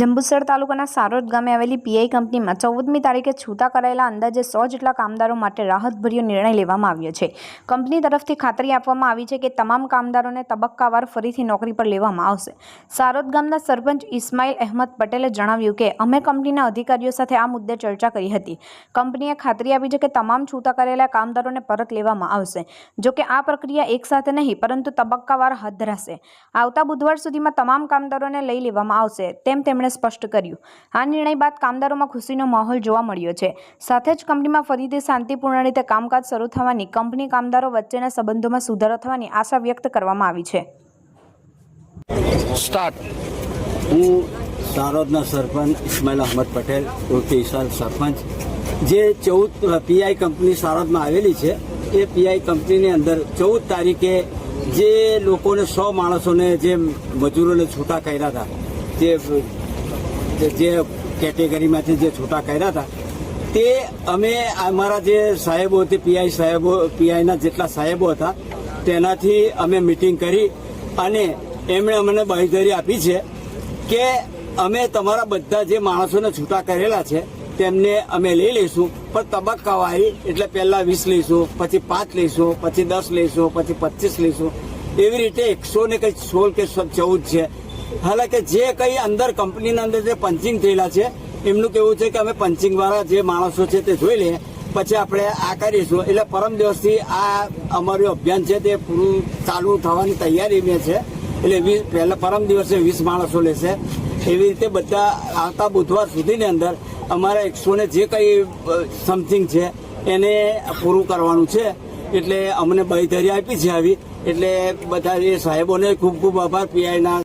જંબુસર તાલુકાના સારોદ ગામે આવેલી પીઆઈ કંપનીમાં 14મી તારીખે છૂટા કરાયેલા અંદાજે 100 જેટલા કામદારો માટે રાહતભર્યો નિર્ણય લેવામાં આવ્યો છે। કંપની તરફથી ખાતરી આપવામાં આવી છે કે તમામ કામદારોને તબક્કાવાર ફરીથી નોકરી પર લેવામાં આવશે। સારોદ ગામના સરપંચ ઇસ્માઇલ અહેમદ પટેલે જણાવ્યું કે અમે કંપનીના અધિકારીઓ સાથે આ મુદ્દે ચર્ચા કરી હતી। કંપનીએ ખાતરી આપી છે કે તમામ છૂટા કરેલા કામદારોને પરત લેવામાં આવશે। જો કે આ પ્રક્રિયા એકસાથે નહીં પરંતુ તબક્કાવાર હાથ ધરાશે। આવતા બુધવાર સુધીમાં તમામ કામદારોને લઈ લેવામાં આવશે તેમ તેમણે સ્પષ્ટ કર્યું। આ નિર્ણય બાદ કામદારોમાં ખુશીનો માહોલ જોવા મળ્યો છે। સાથે જ કંપનીમાં ફરીથી શાંતિપૂર્ણ રીતે કામકાજ શરૂ થવાની કંપની કામદારો વચ્ચેના સંબંધોમાં સુધારો થવાની આશા વ્યક્ત કરવામાં આવી છે। હું સારોદના સરપંચ ઇસ્માઇલ અહેમદ પટેલ ઉર્ફે ઈશાલ સરપંચ જે 14 પીઆઈ કંપની સારોદમાં આવેલી છે એ પીઆઈ કંપનીની અંદર 14 તારીખે જે લોકોને 100 માણસોને જે મજૂરોને છૂટા કર્યા હતા જે કેટેગરીમાંથી જે છૂટા કર્યા હતા તે અમે અમારા જે સાહેબો તે પીઆઈના જેટલા સાહેબો હતા તેનાથી અમે મિટિંગ કરી અને એમણે અમને બાંહેધરી આપી છે કે અમે તમારા બધા જે માણસોને છૂટા કરેલા છે તેમને અમે લઈ લઈશું પણ તબક્કાવારી એટલે પહેલાં 20 લઈશું, પછી 5 લઈશું, પછી 10 લઈશું, પછી 25 લઈશું, એવી રીતે 116 કે 14 છે। હાલાકે જે કંઈ અંદર કંપનીના અંદર જે પંચિંગ થયેલા છે એમનું કહેવું છે કે અમે પંચિંગવાળા જે માણસો છે તે જોઈ લઈએ પછી આપણે આ કરીશું। એટલે પરમ દિવસથી આ અમારું અભિયાન છે તે પૂરું ચાલુ થવાની તૈયારી છે। એટલે પહેલા પરમ દિવસે 20 માણસો લેશે। એવી રીતે બધા આવતા બુધવાર સુધીની અંદર અમારા 100 જે કંઈ સમથિંગ છે એને પૂરું કરવાનું છે। એટલે અમને બાંહેધરી આપી છે આવી। એટલે બધા એ સાહેબોને ખૂબ ખૂબ આભાર પીઆઈના।